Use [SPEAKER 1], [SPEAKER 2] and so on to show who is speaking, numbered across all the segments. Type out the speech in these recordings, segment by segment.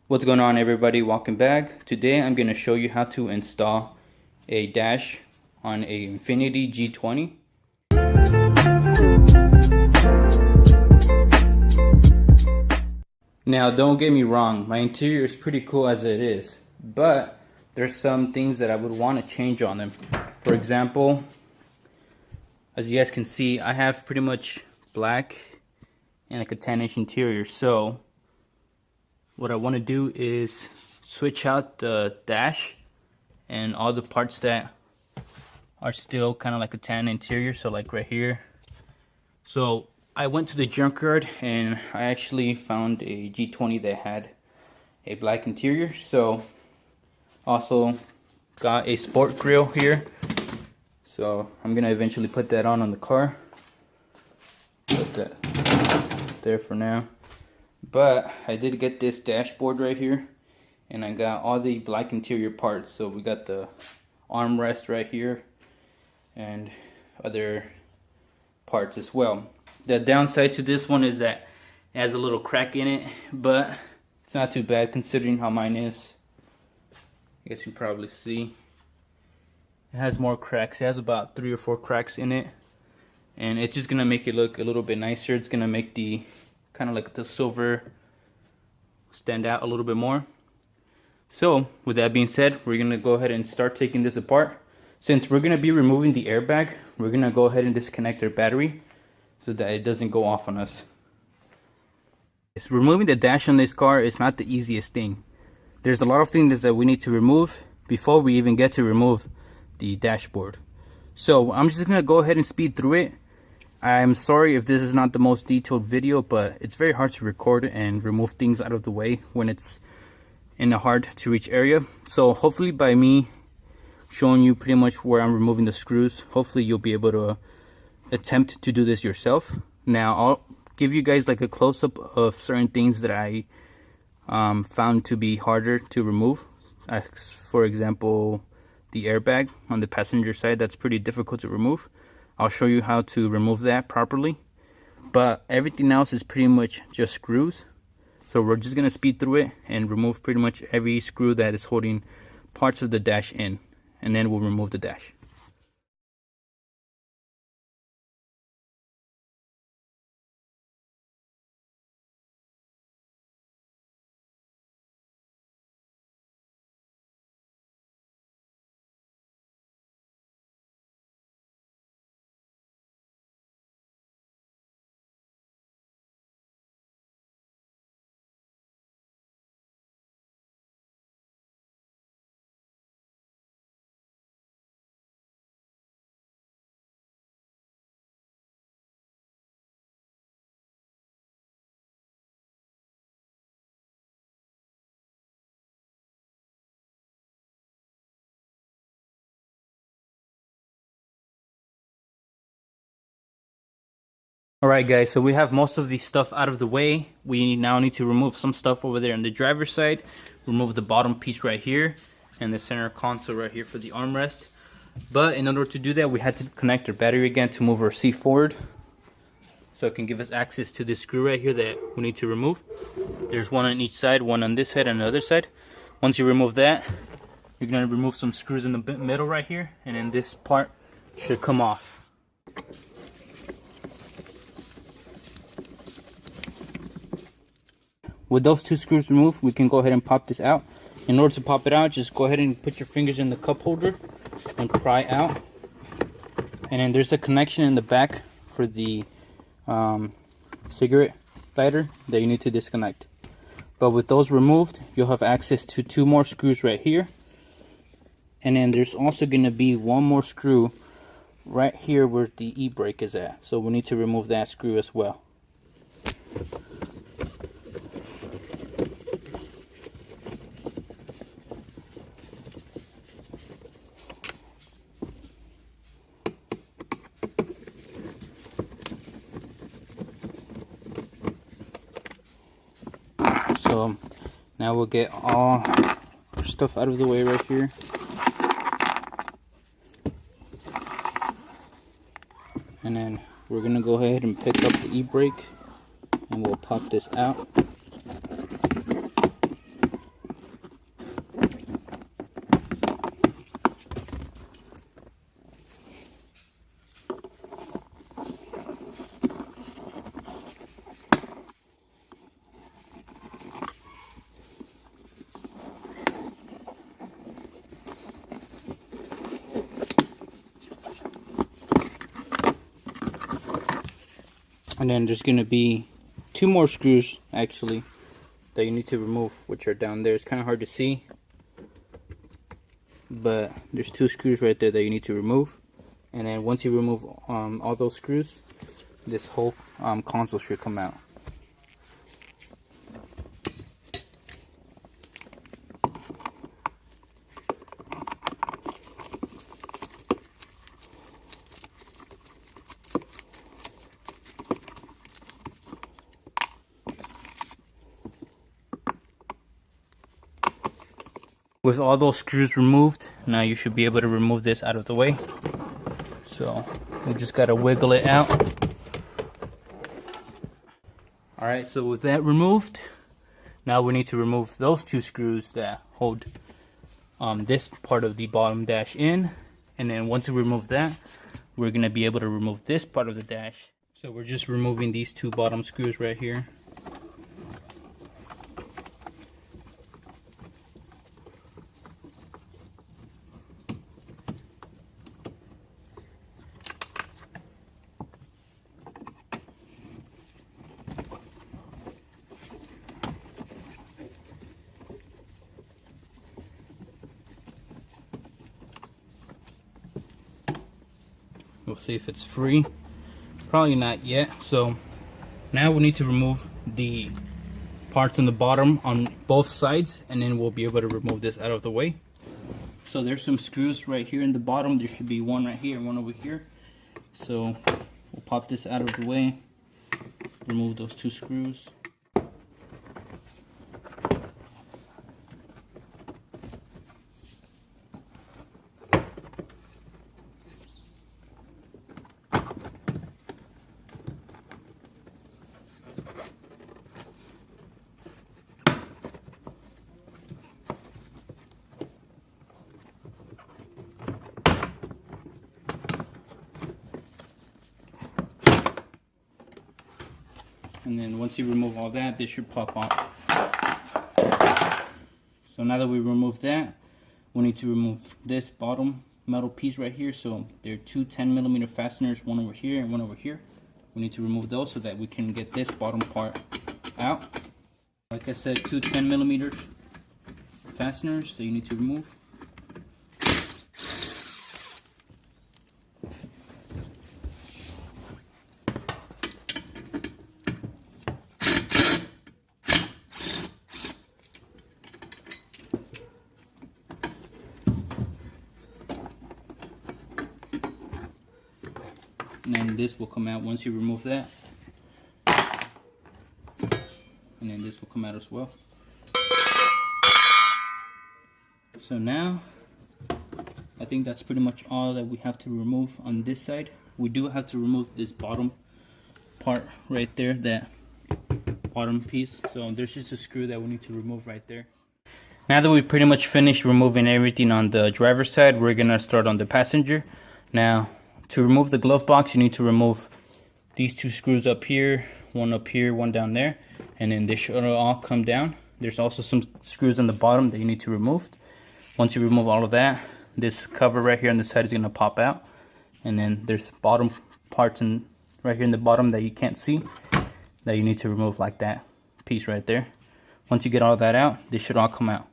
[SPEAKER 1] What's going on, everybody? Welcome back. Today I'm going to show you how to install a dash on a Infiniti G20. Now don't get me wrong, my interior is pretty cool as it is, but there's some things that I would want to change on them. For example, as you guys can see, I have pretty much black and like a tannish interior, so what I want to do is switch out the dash and all the parts that are still kind of like a tan interior, so like right here. So I went to the junkyard and I actually found a G20 that had a black interior. So also got a sport grill here, so I'm gonna eventually put that on the car. Put that there for now. But I did get this dashboard right here, and I got all the black interior parts. So we got the armrest right here and other parts as well. The downside to this one is that it has a little crack in it, but it's not too bad considering how mine is. I guess you can probably see it has more cracks. It has about 3 or 4 cracks in it, and it's just gonna make it look a little bit nicer. It's gonna make the kind of like the silver stand out a little bit more. So with that being said, we're gonna go ahead and start taking this apart. Since we're gonna be removing the airbag, we're gonna go ahead and disconnect our battery so that it doesn't go off on us. Removing the dash on this car is not the easiest thing. There's a lot of things that we need to remove before we even get to remove the dashboard. So I'm just gonna go ahead and speed through it. I'm sorry if this is not the most detailed video, but it's very hard to record and remove things out of the way when it's in a hard to reach area. So hopefully by me showing you pretty much where I'm removing the screws, hopefully you'll be able to attempt to do this yourself. Now I'll give you guys like a close-up of certain things that I found to be harder to remove. For example, the airbag on the passenger side, that's pretty difficult to remove. I'll show you how to remove that properly, but everything else is pretty much just screws. So we're just gonna speed through it and remove pretty much every screw that is holding parts of the dash in, and then we'll remove the dash. Alright guys, so we have most of the stuff out of the way. We now need to remove some stuff over there on the driver's side. Remove the bottom piece right here and the center console right here for the armrest. But in order to do that, we had to connect our battery again to move our seat forward, so it can give us access to this screw right here that we need to remove. There's one on each side, one on this side and the other side. Once you remove that, you're going to remove some screws in the middle right here, and then this part should come off. With those 2 screws removed, we can go ahead and pop this out. In order to pop it out, just go ahead and put your fingers in the cup holder and pry out. And then there's a connection in the back for the cigarette lighter that you need to disconnect. But with those removed, you'll have access to 2 more screws right here. And then there's also going to be 1 more screw right here where the e-brake is at. So we need to remove that screw as well. So now we'll get all our stuff out of the way right here. And then we're gonna go ahead and pick up the e-brake and we'll pop this out. And then there's going to be 2 more screws actually that you need to remove, which are down there. It's kind of hard to see, but there's 2 screws right there that you need to remove. And then once you remove all those screws, this whole console should come out. With all those screws removed, now you should be able to remove this out of the way. So we just gotta wiggle it out. Alright, so with that removed, now we need to remove those 2 screws that hold this part of the bottom dash in. And then once we remove that, we're gonna be able to remove this part of the dash. So we're just removing these 2 bottom screws right here. We'll see if it's free. Probably not yet. So now we need to remove the parts on the bottom on both sides, and then we'll be able to remove this out of the way. So there's some screws right here in the bottom. There should be one right here and one over here. So we'll pop this out of the way, remove those 2 screws. And then once you remove all that, this should pop off. So now that we remove that, we need to remove this bottom metal piece right here. So there are 2 10mm fasteners, one over here and one over here. We need to remove those so that we can get this bottom part out. Like I said, 2 10mm fasteners that you need to remove. And then this will come out once you remove that. And then this will come out as well. So now, I think that's pretty much all that we have to remove on this side. We do have to remove this bottom part right there, that bottom piece. So there's just a screw that we need to remove right there. Now that we pretty much finished removing everything on the driver's side, we're gonna start on the passenger. Now, to remove the glove box, you need to remove these 2 screws up here, one down there, and then they should all come down. There's also some screws on the bottom that you need to remove. Once you remove all of that, this cover right here on the side is going to pop out, and then there's bottom parts right here in the bottom that you can't see that you need to remove, like that piece right there. Once you get all that out, this should all come out.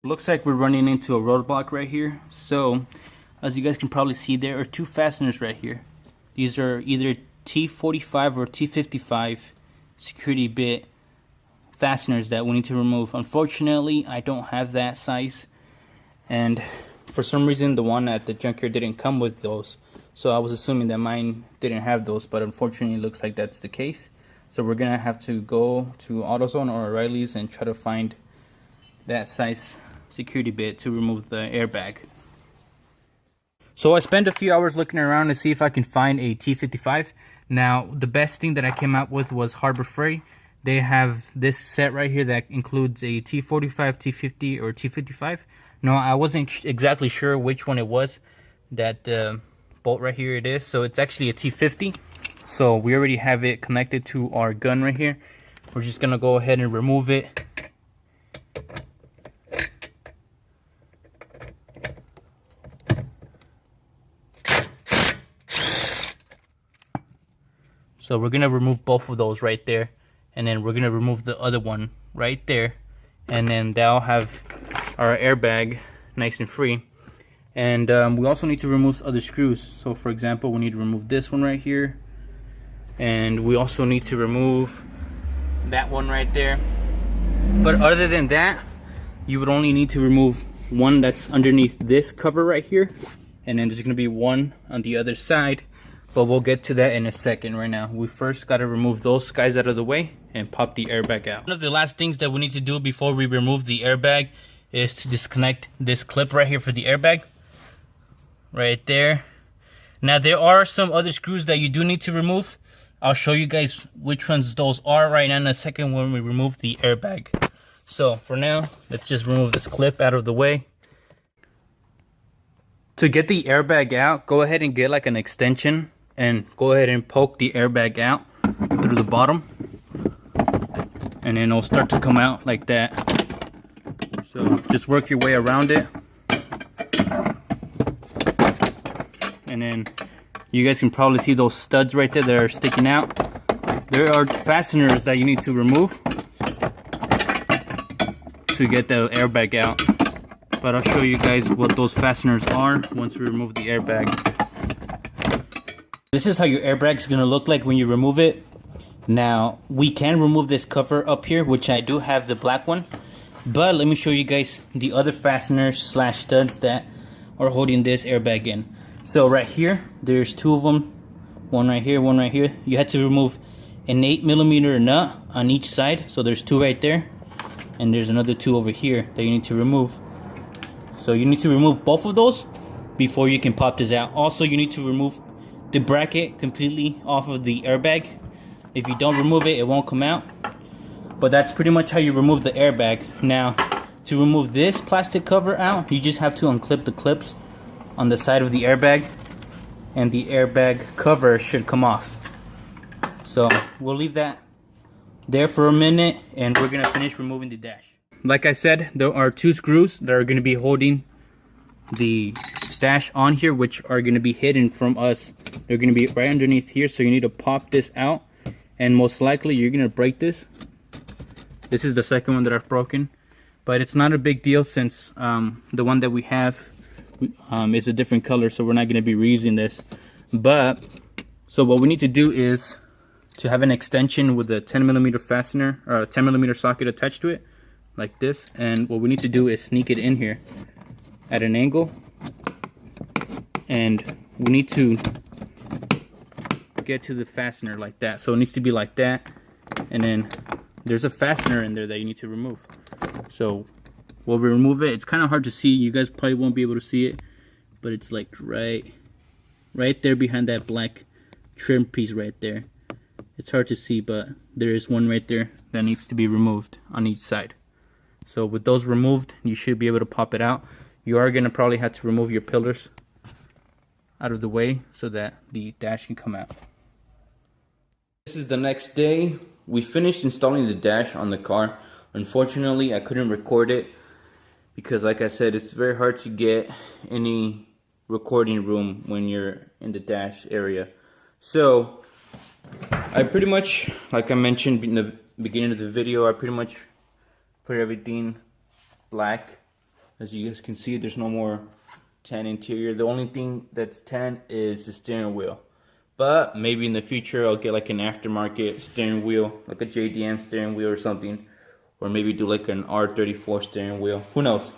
[SPEAKER 1] Looks like we're running into a roadblock right here. So as you guys can probably see, there are 2 fasteners right here. These are either T45 or T55 security bit fasteners that we need to remove. Unfortunately, I don't have that size, and for some reason the one at the junkyard didn't come with those, so I was assuming that mine didn't have those, but unfortunately it looks like that's the case. So we're gonna have to go to AutoZone or O'Reilly's and try to find that size security bit to remove the airbag. So I spent a few hours looking around to see if I can find a T55. Now the best thing that I came up with was Harbor Freight. They have this set right here that includes a T45, T50, or T55. No, I wasn't exactly sure which one it was. That bolt right here it is. So it's actually a T50. So we already have it connected to our gun right here. We're just gonna go ahead and remove it. So we're gonna remove both of those right there, and then we're gonna remove the other one right there, and then that'll have our airbag nice and free. And we also need to remove other screws. So for example, we need to remove this one right here, and we also need to remove that one right there. But other than that, you would only need to remove one that's underneath this cover right here, and then there's gonna be one on the other side, but we'll get to that in a second. Right now, we first got to remove those guys out of the way and pop the airbag out. One of the last things that we need to do before we remove the airbag is to disconnect this clip right here for the airbag right there. Now there are some other screws that you do need to remove. I'll show you guys which ones those are right now in a second when we remove the airbag. So for now, let's just remove this clip out of the way. To get the airbag out, go ahead and get like an extension and go ahead and poke the airbag out through the bottom, and then it'll start to come out like that. So just work your way around it, and then you guys can probably see those studs right there that are sticking out. There are fasteners that you need to remove to get the airbag out, but I'll show you guys what those fasteners are once we remove the airbag. This is how your airbag is going to look like when you remove it. Now we can remove this cover up here, which I do have the black one, but let me show you guys the other fasteners slash studs that are holding this airbag in. So right here, there's two of them, one right here, one right here. You had to remove an 8mm nut on each side, so there's two right there, and there's another two over here that you need to remove. So you need to remove both of those before you can pop this out. Also, you need to remove the bracket completely off of the airbag. If you don't remove it, it won't come out. But that's pretty much how you remove the airbag. Now, to remove this plastic cover out, you just have to unclip the clips on the side of the airbag, and the airbag cover should come off. So we'll leave that there for a minute, and we're gonna finish removing the dash. Like I said, there are two screws that are gonna be holding the dash on here, which are gonna be hidden from us. They're gonna be right underneath here, so you need to pop this out, and most likely you're gonna break this. This is the second one that I've broken, but it's not a big deal since the one that we have is a different color, so we're not gonna be reusing this. But so what we need to do is to have an extension with a 10mm fastener or a 10mm socket attached to it like this, and what we need to do is sneak it in here at an angle, and we need to get to the fastener like that. So it needs to be like that, and then there's a fastener in there that you need to remove. So while we remove it, it's kind of hard to see. You guys probably won't be able to see it, but it's like right there behind that black trim piece right there. It's hard to see, but there is one right there that needs to be removed on each side. So with those removed, you should be able to pop it out. You are going to probably have to remove your pillars out of the way so that the dash can come out. This is the next day. We finished installing the dash on the car. Unfortunately, I couldn't record it because, like I said, it's very hard to get any recording room when you're in the dash area. So I pretty much, like I mentioned in the beginning of the video, I pretty much put everything black. As you guys can see, there's no more tan interior. The only thing that's tan is the steering wheel. But maybe in the future I'll get like an aftermarket steering wheel, like a JDM steering wheel or something. Or maybe do like an R34 steering wheel. Who knows?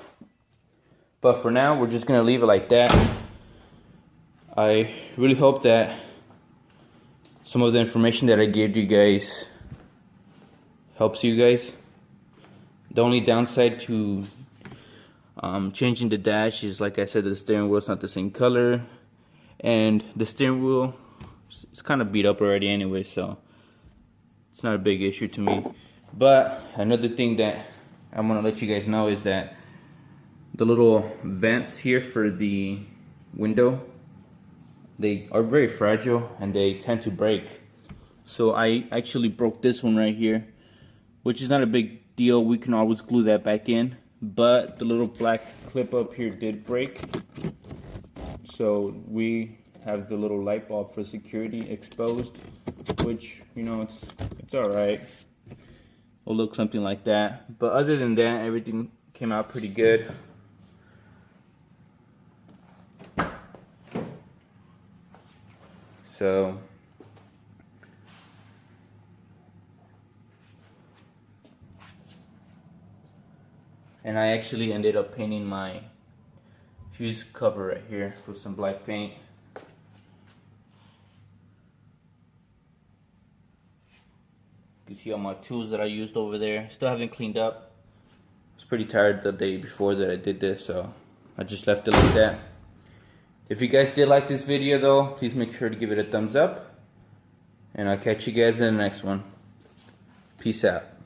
[SPEAKER 1] But for now, we're just gonna leave it like that. I really hope that some of the information that I gave you guys helps you guys. The only downside to changing the dash is, like I said, the steering wheel is not the same color, and the steering wheel is kind of beat up already anyway, so it's not a big issue to me. But another thing that I want to let you guys know is that the little vents here for the window they are very fragile and they tend to break. So I actually broke this one right here, which is not a big deal. We can always glue that back in, but the little black clip up here did break. So we have the little light bulb for security exposed, which, you know, it's all right. Will look something like that. But other than that, everything came out pretty good. So and I actually ended up painting my fuse cover right here with some black paint. You can see all my tools that I used over there. Still haven't cleaned up. I was pretty tired the day before that I did this, so I just left it like that. If you guys did like this video though, please make sure to give it a thumbs up. And I'll catch you guys in the next one. Peace out.